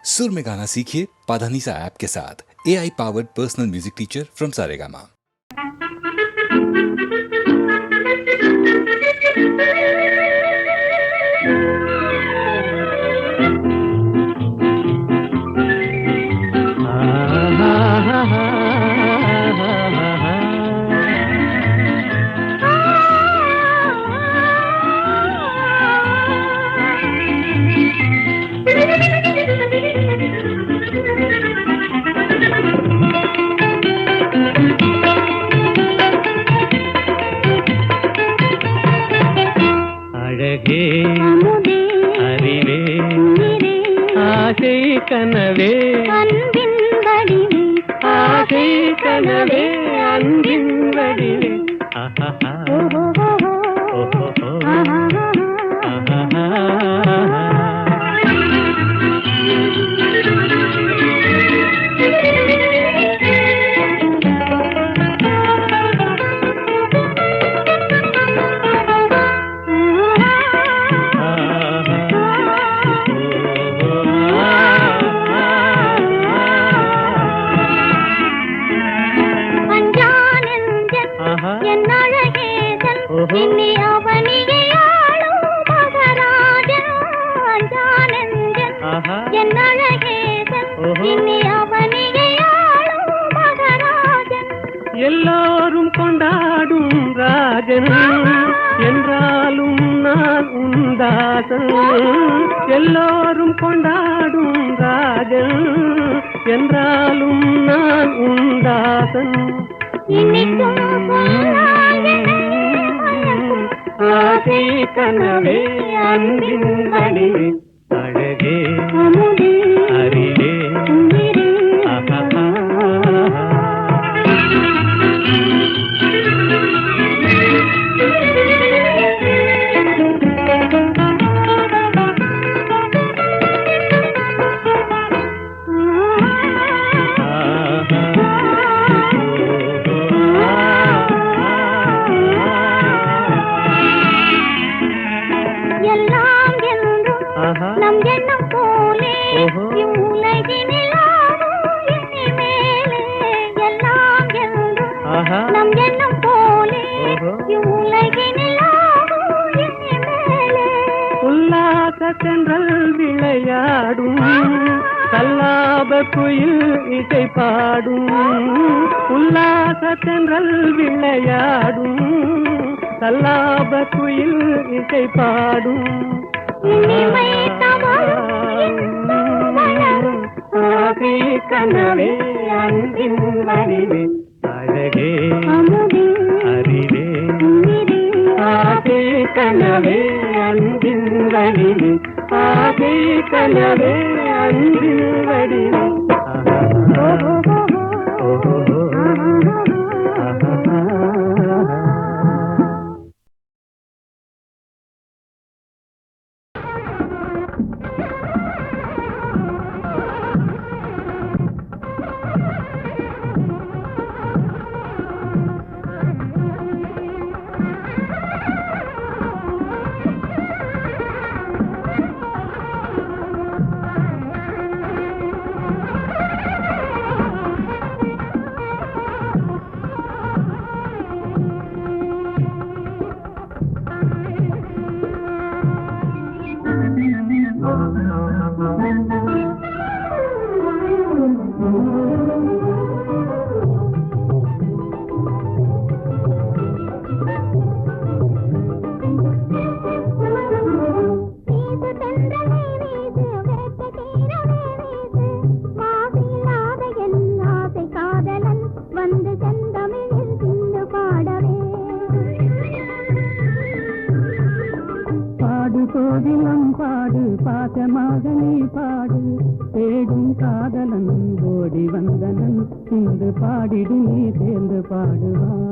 सुर में गाना सीखिए पाधानीसा ऐप के साथ। AI powered personal music teacher from Saregama. அழகே அறிவே ஆசை கனவே அன்பின் வடிவே ஆசை கனவே அன்பின் வடிவே இன்னி அவனியை ஆளும் மகராஜன் அஞ்சானந்தன் என் அழகேதன் இன்னி அவனியை ஆளும் மகராஜன் எல்லோரும் கொண்டாடும் ராஜன் என்றாலும் நான் உந்தாசன் எல்லோரும் கொண்டாடும் ராஜன் என்றாலும் நான் உந்தாசன் இன்னிக்கும் ஆசை கனவே அன்பின் வடிவே அழகே அறிவே நம் எண்ணம் போலே இவ்வுலகினில் ஆடும் இனிமேலே எல்லாம் என்றும் நம் எண்ணம் போலே இவ்வுலகினில் ஆடும் இனிமேலே உல்லாச தென்றல் விளையாடும் கல்லாப குயில் இசை பாடும் உல்லாச தென்றல் விளையாடும் கல்லாப குயில் இசை பாடும் இனிமை தவழும் ஆசை கனவே அன்பின் வடிவே அழகே அறிவே ஆசை கனவே அன்பின் வடிவே ஆசை கனவே அன்பின் வடிவே கோதிலம் பாடு பாசமாக நீ பாடு தேடும் காதலன் ஓடி வந்தனன் இன்று பாடிடு நீ சேர்ந்து பாடுவான்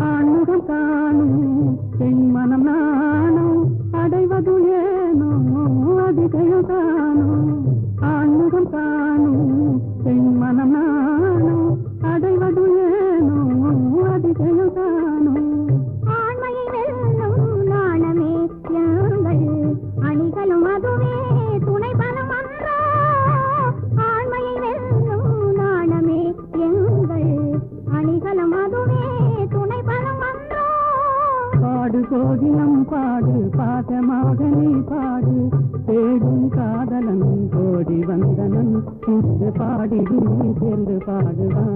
ஆண்முகம் காணும் பெண் மனம் நானும் அடைவது ஏனோ அதிசயம் காணும் ஆண்முகம் காணும் பெண் மனம் நானும் அடைவது ஏனோ அதிசயம் காணும் கோகிலம் பாடு பாதமாக நீ பாடு தேடும் காதலன் கோடி வந்தனன் சேர்ந்து பாடி நீ சேர்ந்து பாடுவான்.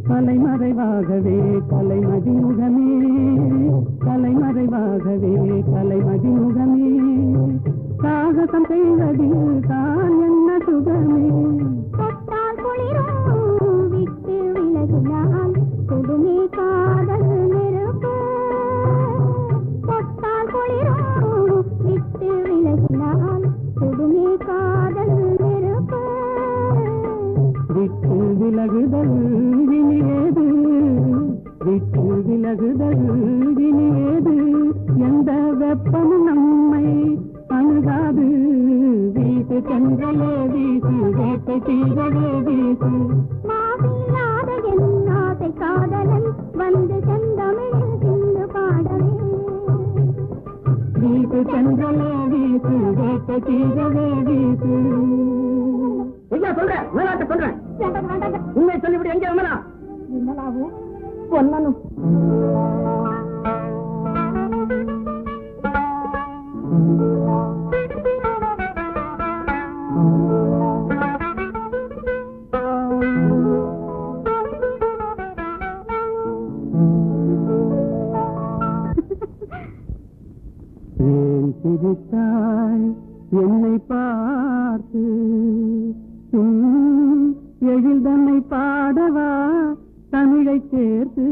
கலைமறைவாகவே கலைமதிமுகமே கலைமறைவாகவே கலைமதிமுகமே சாகசம் செய்வதில் தான் என்ன சுகமே. தொட்டால் குளிரும் விட்டு விலகினால் கொடுமே காதல் நெருப்பு. தொட்டால் குளிரும் விட்டு விலகினால் கொடுமே காதல் நெருப்பு. விட்டு விலகுதல் வினியேது விட்டு விலகுதல் வினியேது எந்த வெப்பமும் நம்மை அணுகாது. வீட்டு சென்றலே வீசு வேட்டை தீரவே வீசு. மாசில்லாத என் ஆசை காதலன் வந்து செந்தமிழில் சிந்து பாடவே. வீட்டு சென்றலே வீசு வேட்டை தீரவே வீசு. சொல்றேன் விளையாட்டு சொல்றேன் உண்மை சொல்லிவிடு. எங்க விமலா? விமலாவும் பொன்னனும் ஏன் சிரித்தாய் என்னை பார்த்து எழில் தன்னை பாடவா தமிழை சேர்த்து.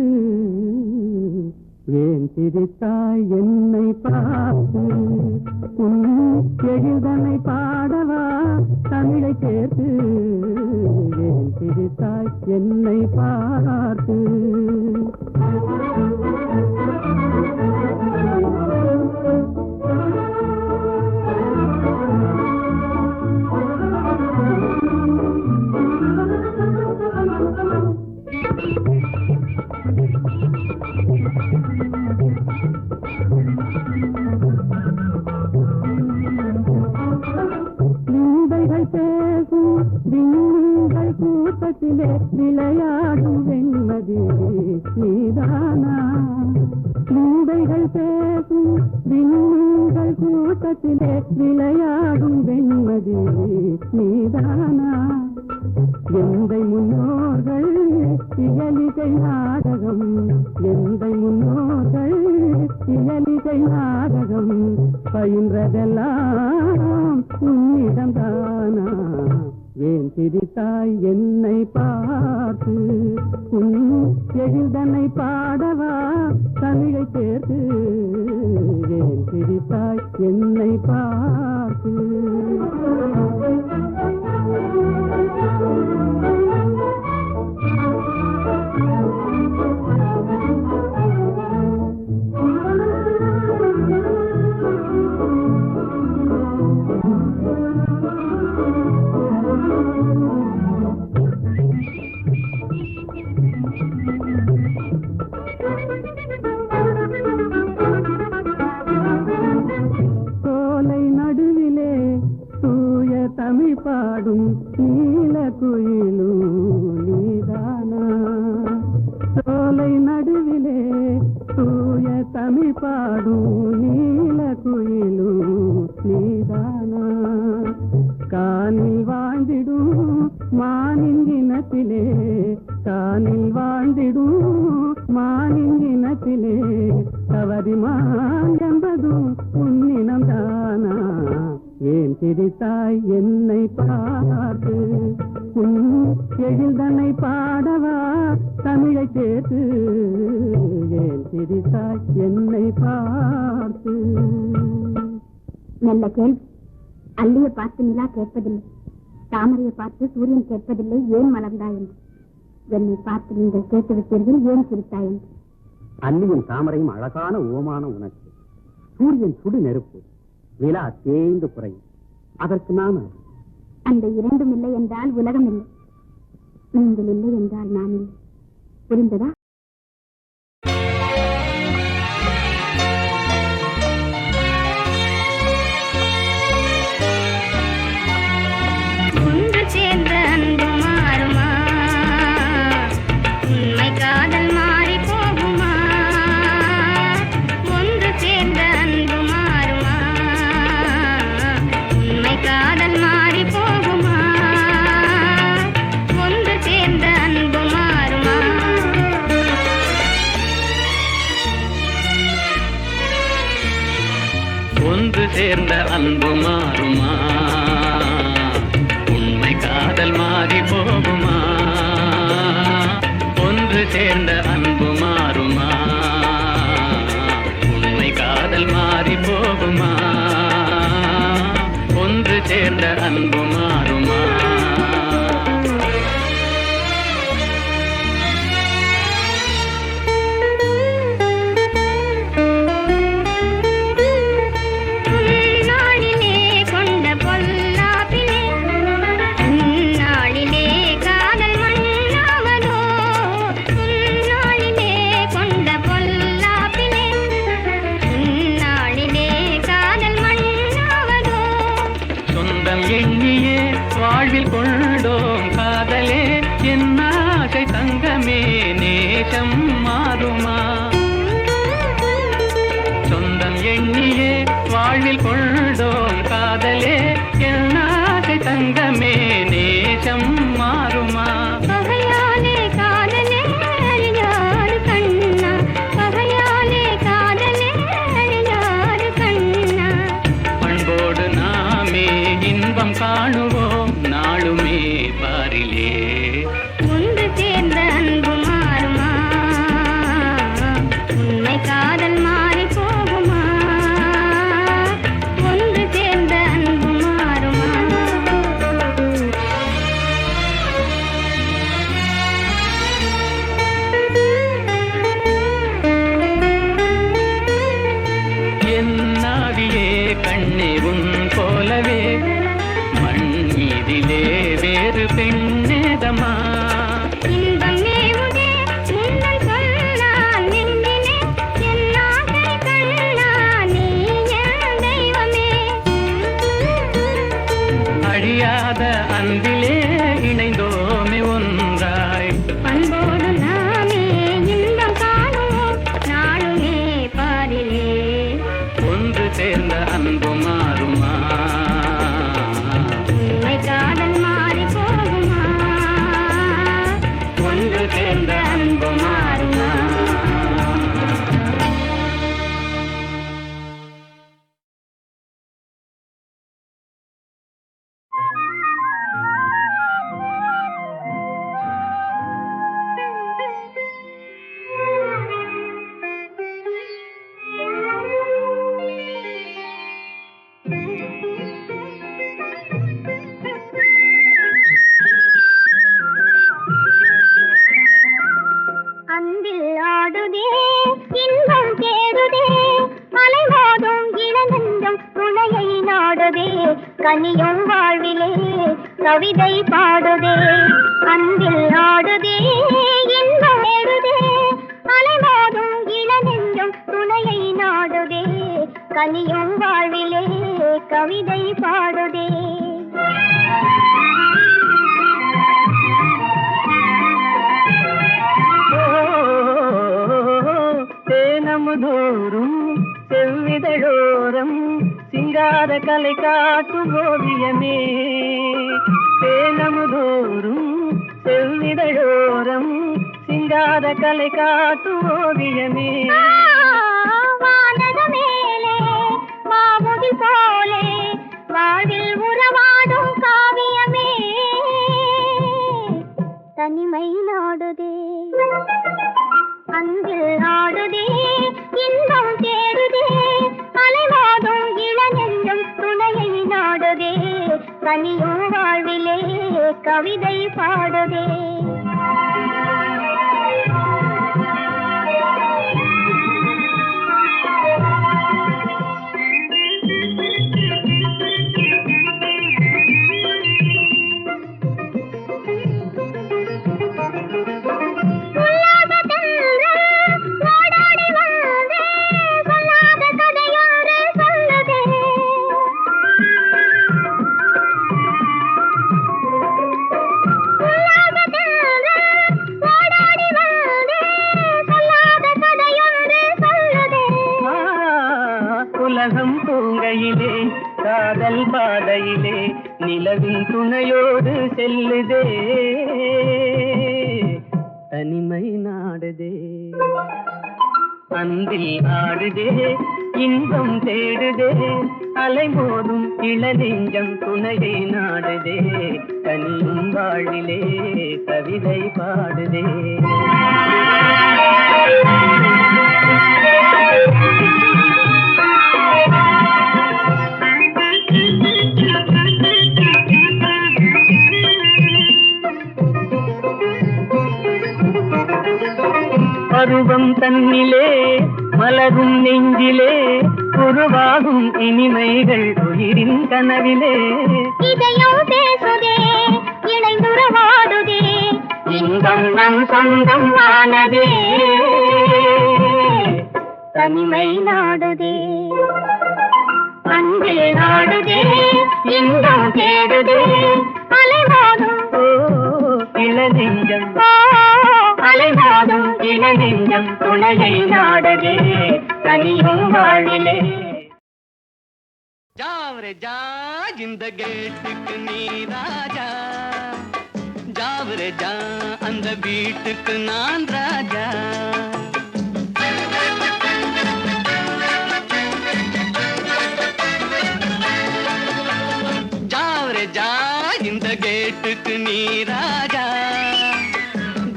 ஏன் சிரித்தாய் என்னை பார்த்து எழில் தன்னை பாடவா தமிழை சேர்த்து. ஏன் சிரித்தாய் என்னை பார்த்து. பேசும் விண்மீன்கள் கூட்டத்திலே விளையாடும் வெண்மதி நீதானா. விந்தைகள் பேசும் விண்மீன்கள் கூட்டத்திலே விளையாடும் வெண்மதி நீதானா. எந்தை முன்னோர்கள் இயலிகை நாடகம் எந்தை முன்னோர்கள் இயலிகை நாடகம் பயின்றதெல்லாம் உன்னிடம்தானா. ஏன் சிரித்தாய் என்னை பார்த்து எழில்தன்னை பாடவா தமிழை சேர்த்து. ஏன் சிரித்தாய் என்னை பார்த்து. தமிழ் பாடும் நீல குயிலும் நீதானா. சோலை நடுவிலே தூய தமிழ் பாடும் நீல குயிலும் நீதானா. காணில் வாழ்ந்திடும் மானின் இனத்திலே காணில் வாழ்ந்திடும் மானின் இனத்திலே தவறிமான் என்பதும் உன்னினம்தானா. ஏன் சிரித்தாய் என்னை பார்த்து எழில்தன்னை பாடவா தமிழை சேர்த்து. ஏன் சிரித்தாய் என்னை பார்த்து. நல்ல கேள்வி. அல்லியை பார்த்து நிலா கேட்பதில்லை, தாமரையை பார்த்து சூரியன் கேட்பதில்லை ஏன் மலர்ந்தாய் என்று. என்னை பார்த்து நீங்கள் கேட்டுவிட்டீர்கள், ஏன் சிரித்தாய்? அல்லியும் தாமரையும் அழகான ஓமான உனக்கு. சூரியன் சுடு நெருப்பு, நிலா தேய்ந்து குறையும். அதற்கு நான் அந்த இரண்டும் இல்லை என்றால் உலகம் இல்லை. நீங்கள் இல்லை என்றால் நான் இல்லை. புரிந்ததா? ஒன்று சேர்ந்த அன்பு மாறுமா? உண்மை காதல் மாறி போகுமா? ஒன்று சேர்ந்த அன்பு மாறுமா? உண்மை காதல் மாறி போகுமா? ஒன்று சேர்ந்த அன்பு மாறுமா? ஒன்று சேர்ந்த அன்பு மாறுமா? உண்மை காதல் மாறி போகுமா? ஒன்று சேர்ந்த அன்பு மாறுமா? உண்மை காதல் மாறி போகுமா? ஒன்று சேர்ந்த அன்பு மாறுமா? உன்னாளிலே கொண்ட பொல்லாப்பிலே உன்னாளிலே காதல் மண்ணாவதோ? உன்னாளிலே கொண்ட பொல்லாப்பிலே உன்னாளிலே காதல் மண்ணாவதோ? சொந்தம் எண்ணியே வாழ்வில் கொண்டோம் காதலே, என் ஆசை தங்கமே நேசம் மாறுமா? சொந்தம் எண்ணியே வாழ்வில் கொண்டோம் காதலே, என் ஆசை தங்கமே நேசம் மாறுமா? பகையாலே காதலே அறியாறு கண்ணா, பகையாலே காதலே அறியாறு கண்ணா. பண்போடு நாமே இன்பம் காணுவோம் நாளுமே பாரிலே. ஒன்று சேர்ந்த அன்பு மாறுமா? உண்மை காதல் மாறி போகுமா? ஒன்று சேர்ந்த அன்பு மாறுமா? என் நாவியே கண்ணே உன் போலவே, மண் மீதிலே வேறு பெண்ணேதமா? இன்பம் மேவுதே முன்னல் சொன்னான் நெஞ்சிலே, என் ஆசை கண்ணா நீ என் தெய்வமே. அழியாத அன்பிலே இணைந்தோமே ஒன்றாய். பண்போடு நாமே இன்பம் காணுவோம் நாளுமே பாரிலே. ஒன்று சேர்ந்த அன்பு மாறுமா? உண்மை காதல் மாறி போகுமா? ஒன்று சேர்ந்த அன்பு மாறுமா? அன்பில் ஆடுதே இன்பம் தேடுதே, அலைமோதும் இளநெஞ்சம் துணையை நாடுதே, கனியும் வாழ்விலே கவிதை பாடுதே. அன்பில் ஆடுதே இன்பம் தேடுதே, அலைமோதும் இளநெஞ்சம் துணையை நாடுதே, கனியும் வாழ்விலே கவிதை பாடுதே. தேனமுதோறும் செவ்விதழோரம் சிங்கார கலை காட்டும் ஓவியமே. தேனமுதோறும் செவ்விதழோரம் சிங்கார கலை காட்டும் ஓவியமே. வானக மேலே மாமுதி போலே வாழ்வில் உறவாடும் காவியமே, தனிமை நாடுதே. அன்பில் ஆடுதே இன்பம் தேடுதே, அலைமோதும் இளநெஞ்சம் துணையை நாடுதே, கனியும் வாழ்விலே கவிதை பாடுதே. நிலவின் துணையோடு செல்லுதே தனிமை நாடுதே அன்பில் ஆடுதே இன்பம் தேடுதே அலைமோதும் இளநெஞ்சம் துணையை நாடுதே தனியும் வாழிலே கவிதை பாடுதே பருவம் தன்னிலே மலரும் நெஞ்சிலே உருவாகும் இனிமைகள் உயிரின் கனவிலே இதயம் பேசுதே இணைந்துறவாடுதே இன்பம் நம் சொந்தம் ஆனதே தனிமை நாடுதே அன்பில் நாடுதே இன்பம் தேடுதே அலைமோதும் இளநெஞ்சம் அலைமோதும் இளநெஞ்சம் துணையை நாடுதே தனியும் வாழிலே ஜாவரே ஜா இந்த கேட்டுக்கு நீ ராஜா ஜாவரே ஜா அந்த வீட்டுக்கு நான் ராஜா ஜாவரே ஜா இந்த கேட்டுக்கு நீ ராஜா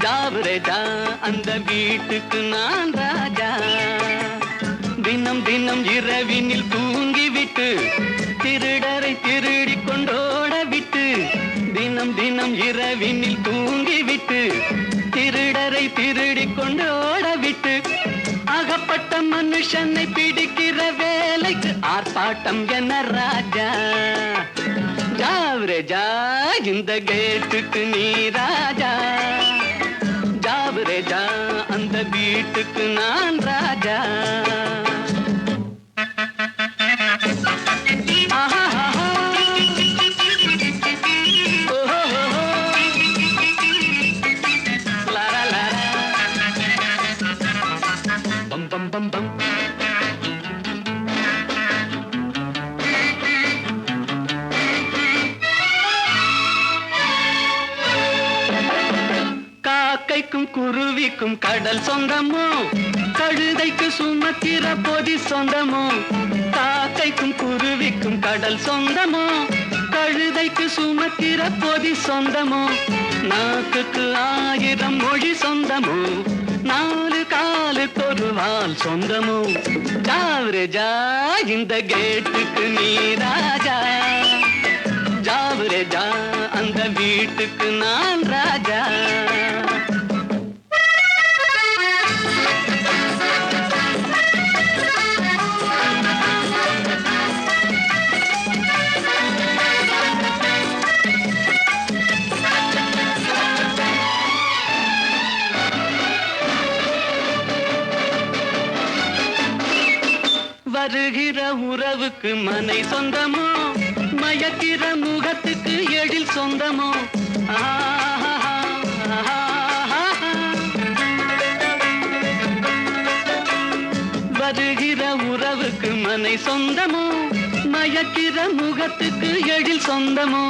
ஜாவரே ஜா அந்த வீட்டுக்கு நான் ராஜா தினம் தினம் இரவினில் தூங்கிவிட்டு திருடரை திருடி கொண்டோட விட்டு தினம் தினம் இரவினில் தூங்கிவிட்டு திருடரை திருடி கொண்டோட விட்டு அகப்பட்ட மனுஷனை பிடிக்கிற வேலைக்கு ஆர்ப்பாட்டம் என ராஜா ஜாவரே ஜா இந்த கேட்டுக்கு நீ ராஜா ஜாவரே ஜா அந்த வீட்டுக்கு நான் ராஜா bum bum bum. காக்கைக்கும் குருவிக்கும் கடல் சொந்தமோ கழுதைக்கு சுமத்திர பொதி சொந்தமோ காக்கைக்கும் குருவிக்கும் கடல் சொந்தமோ கழுதைக்கு சுமத்திர பொதி சொந்தமோ நாக்குக்கு 1000 மொழி சொந்தமோ நாலு காலுக்கு ஒரு வால் சொந்தமோ ஜாவரே ஜா இந்த கேட்டுக்கு நீ ராஜா ஜாவரே ஜா அந்த வீட்டுக்கு நான் ராஜா வருகிற உறவுக்கு மனை சொந்தமோ மயக்கிற முகத்துக்கு எழில் சொந்தமோ வருகிற உறவுக்கு மனை சொந்தமோ மயக்கிற முகத்துக்கு எழில் சொந்தமோ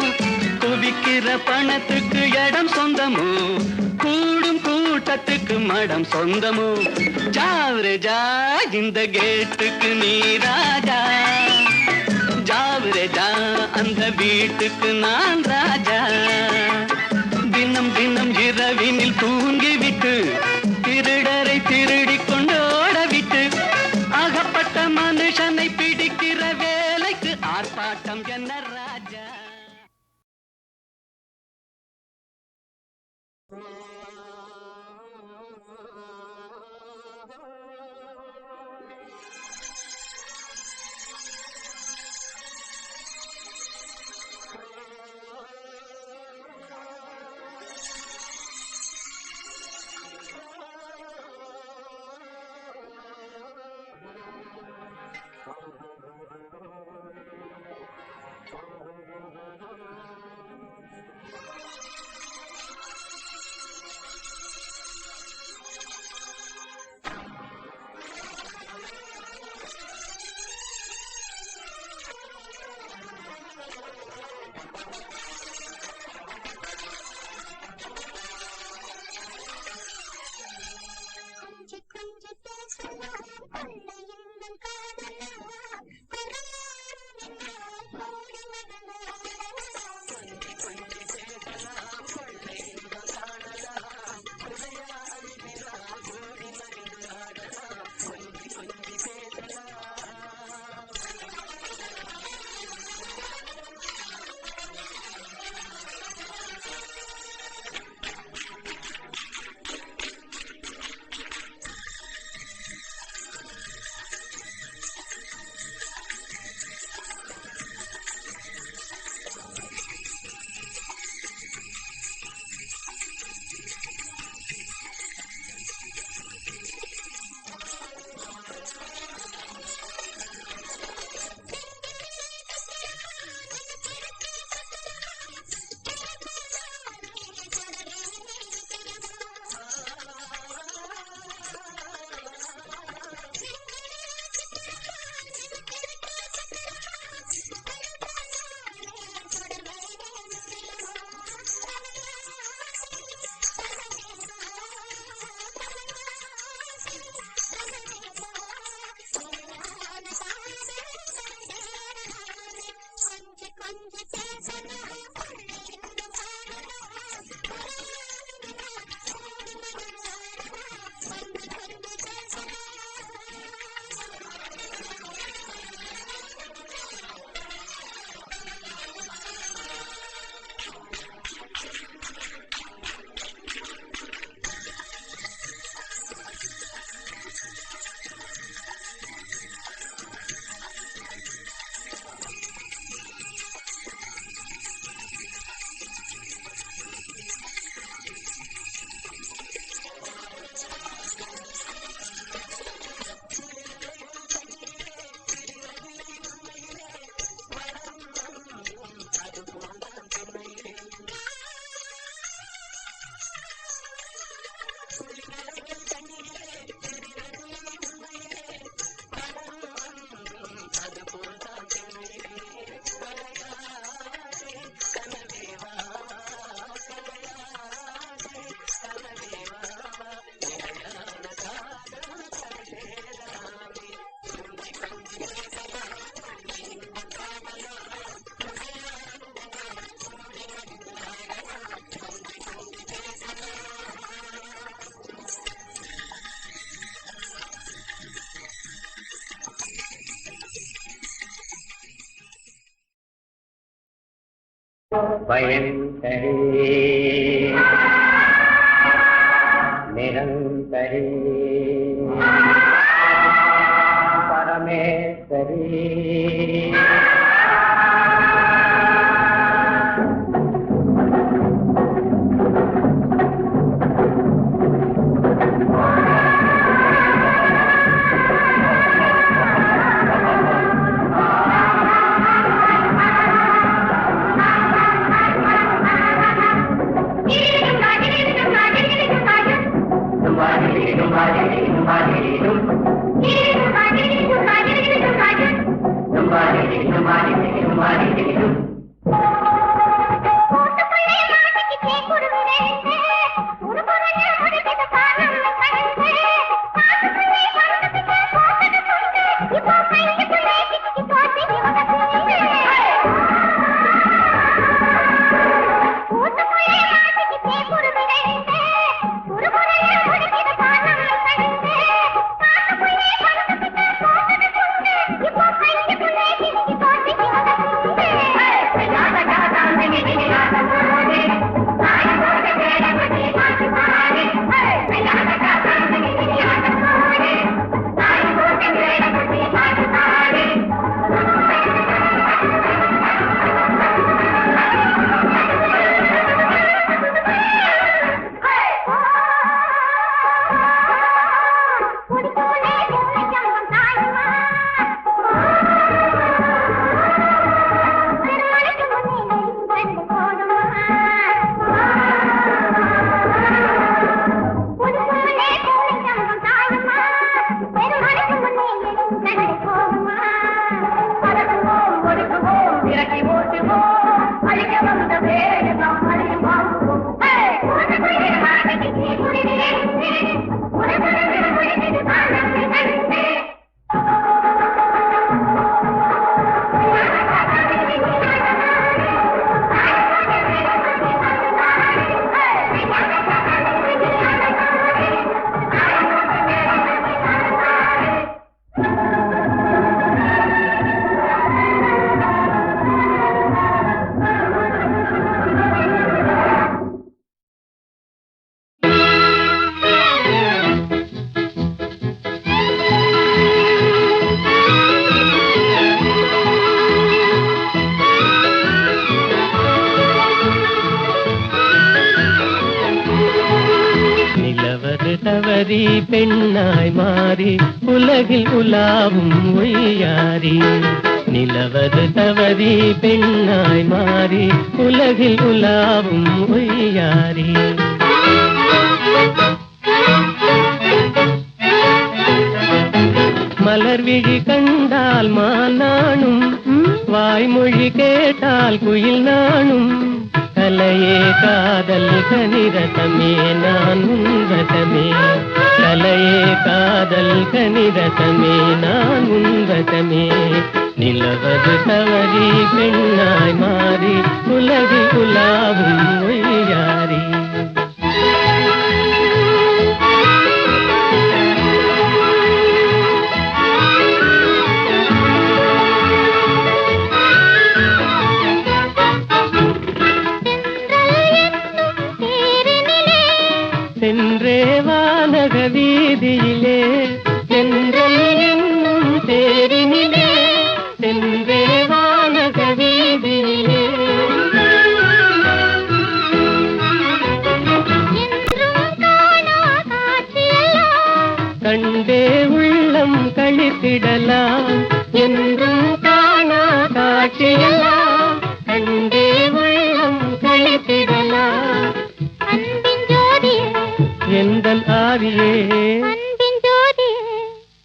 குவிக்கிற பணத்துக்கு இடம் சொந்தமோ கூடும் கூட்டத்துக்கு மடம் சொந்தமோ ஜாவரே ஜா இந்த கேட்டுக்கு நீ ராஜா ஜாவரே ஜா அந்த வீட்டுக்கு நான் ராஜா தினம் தினம் இரவினில் தூங்கிவிட்டு திருடரை திருடி கொண்டோட விட்டு அகப்பட்ட மனுஷனை பிடிக்கிற வேலைக்கு ஆர்ப்பாட்டம் என்ன ராஜா பயங்கரி நிரந்தரி பரமேஸ்வரி தவறி பெண்ணாய் மாறி உலகில் உலாவும் ஒய்யாரி நிலவது தவறி பெண்ணாய் மாறி உலகில் உலாவும் ஒய்யாரி மலர் விழி கண்டால் மானானும் வாய்மொழி கேட்டால் குயில் நானும் கலையே காதல் கனிரதமே நான் உன்வசமே கலையே காதல் கனிரதமே நான் உன்வசமே நிலவது தவறி பெண்ணாய் மாறி உலகில் உலாவும் ஒய்யாரி சென்றே வானக வீதியிலே சென்றல் என்னும் தேரினிலே சென்றே வானக வீதியிலே கண்டே உள்ளம் கழித்திடலாம் என்றும் காணா காட்சியெல்லாம் கண்டே உள்ளம் கழித்திடலாம் எந்தன் ஆவியே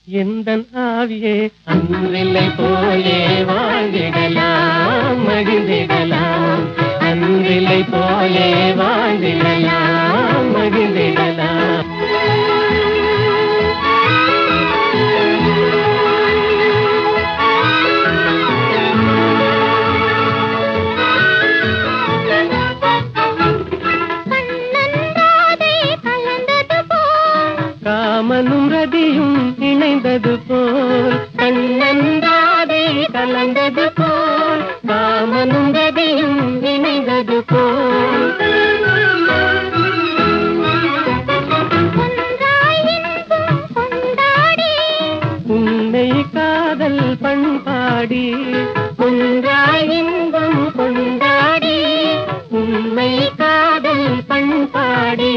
எந்தன் ஆவியே அன்றில்லை போலே வாழ்ந்திடலாம் மகிழ்ந்திடலாம் அன்றில்லை போலே வாழ்ந்திடலாம் மகிழ்ந்திடலாம் காமனும் ரதியும் இணைந்தது போல் கண்ணன் ராதை கலந்தது போல் காமனும் ரதியும் இணைந்தது பாடி ஒன்றாய் இன்பம் கொண்டாடி உண்மை காதல் பண்பாடி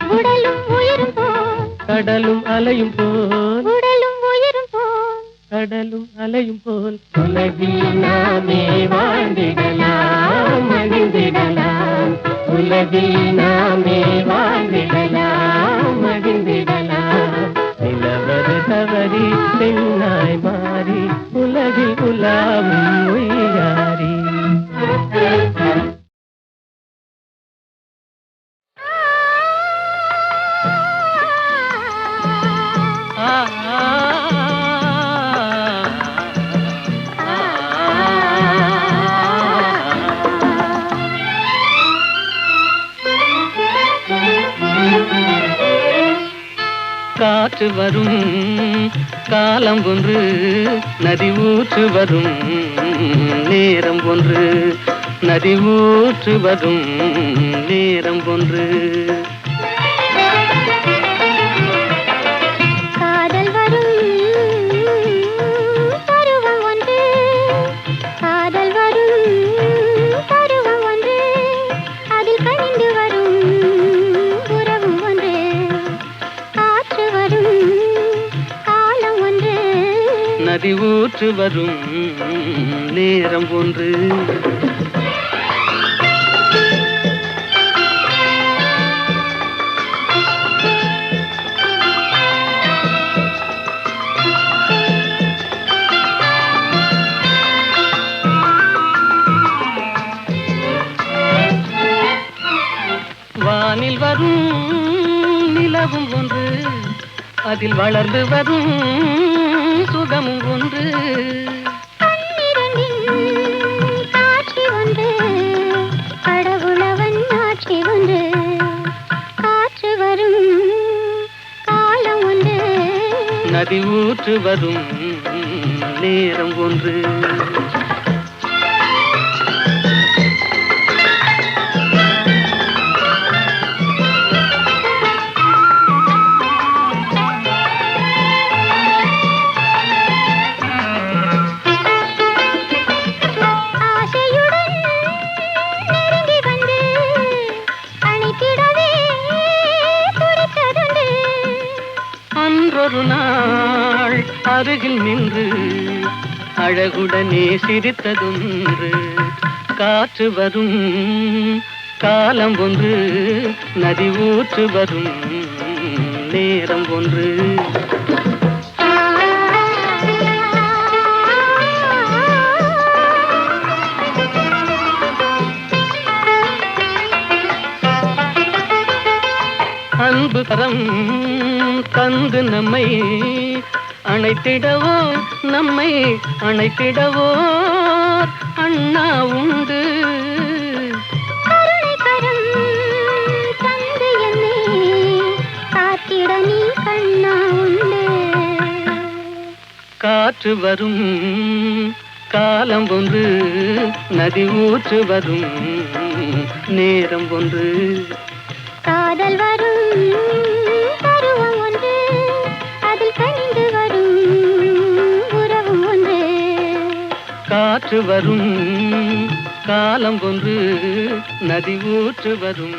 உடலும் உயிரும் போல் கடலும் அலையும் போல் உடலும் உயிரும் போல் கடலும் அலையும் போல் உலகில் நாமே வாழ்ந்திடலாம் மகிழ்ந்திடலாம் உலகில் நாமே வாழ்ந்திடலாம் மகிழ்ந்திடலாம் நிலவது தவறி பெண்ணாய் மாறி உலகில் உலாவும் உய்யாரி காற்று வரும் காலம் ஒன்று நதி ஊற்று வரும் நேரம் ஒன்று நதி ஊற்று வரும் நேரம் ஒன்று காதல் வரும் பருவம் ஒன்று காதல் வரும் பருவம் ஒன்று அதில் கனிந்து வரும் உறவும் ஒன்று காற்று வரும் காலம் ஒன்று நதி ஊற்று வரும் நேரம் ஒன்று வானில் வரும் நிலவும் ஒன்று அதில் வளர்ந்து வரும் சுகமும் ஒன்று காட்சி ஒன்று கடவுளவன் ஆட்சி ஒன்று காற்று வரும் காலம் ஒன்று நதி ஊற்று வரும் நேரம் ஒன்று ஒரு நாள் அருகில் நின்று அழகுடனே சிரித்ததொன்று காற்று வரும் காலம் ஒன்று நதி ஊற்று வரும் நேரம் ஒன்று அன்பு கரம் தந்து நம்மை அணைத்திடவோ நம்மை அணைத்திடவோ அண்ணா உண்டு கருணை கரம் தந்து என்னை காத்திட நீ கண்ணா உண்டு காற்று வரும் காலம் ஒன்று நதி ஊற்று வரும் நேரம் ஒன்று காதல் வரும் பருவம் ஒன்று அதில் கனிந்து வரும் உறவும் ஒன்று காற்று வரும் காலம் ஒன்று நதி ஊற்று வரும்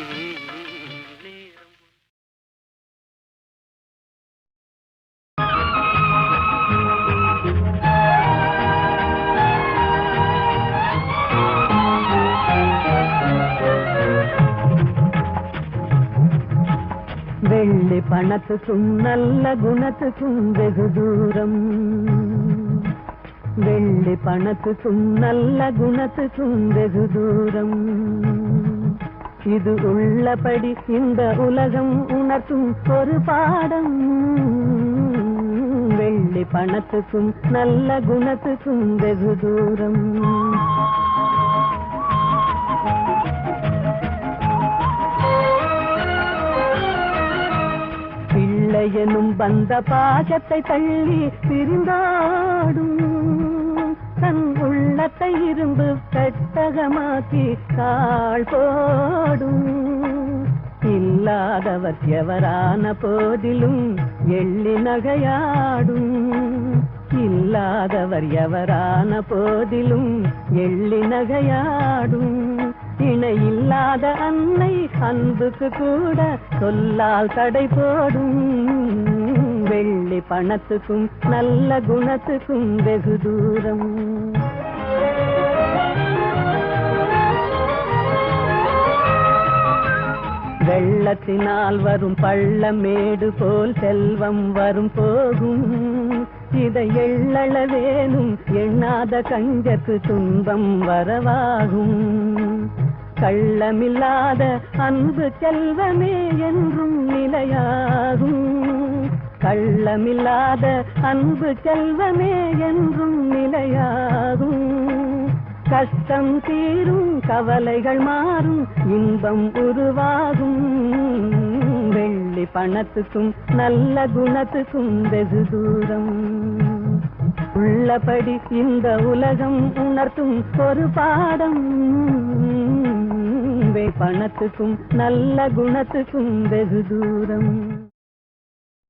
வெள்ளி பணத்துக்கும் நல்ல குணத்துக்கும் வெகு தூரம் வெள்ளி பணத்துக்கும் நல்ல குணத்துக்கும் வெகு தூரம் இது உள்ளபடி இந்த உலகம் உணர்த்தும் ஒரு பாடம் வெள்ளி பணத்துக்கும் நல்ல குணத்துக்கும் வெகு தூரம் எனும் பந்த பாசத்தை தள்ளி பிரிந்தாடும் தன் உள்ளத்தை இரும்பு பெட்டகமாக்கி கால் போடும் இல்லாதவர் எவரான போதிலும் எள்ளி நகையாடும் இல்லாதவர் எவரான போதிலும் எள்ளி நகையாடும். இணை இல்லாத அன்னை அன்புக்கு கூட சொல்லால் தடை போடும். வெள்ளி பணத்துக்கும் நல்ல குணத்துக்கும் வெகு தூரம். வெள்ளத்தினால் வரும் பள்ளமேடு போல் செல்வம் வரும் போகும். இதை எள்ளளவேனும் எண்ணாத கஞ்சக்கு துன்பம் வரவாகும். கள்ளமில்லாத அன்பு செல்வமே என்றும் நிலையாகும். கள்ளமில்லாத அன்பு செல்வமே என்றும் நிலையாகும். கஷ்டம் தீரும் கவலைகள் மாறும் இன்பம் உருவாகும். வெள்ளி பணத்துக்கும் நல்ல குணத்துக்கும் வெகு தூரம். உள்ளபடி இந்த உலகம் உணர்த்தும் ஒரு பாடம். பணத்துக்கும் நல்ல குணத்துக்கும் வெகு தூரம்.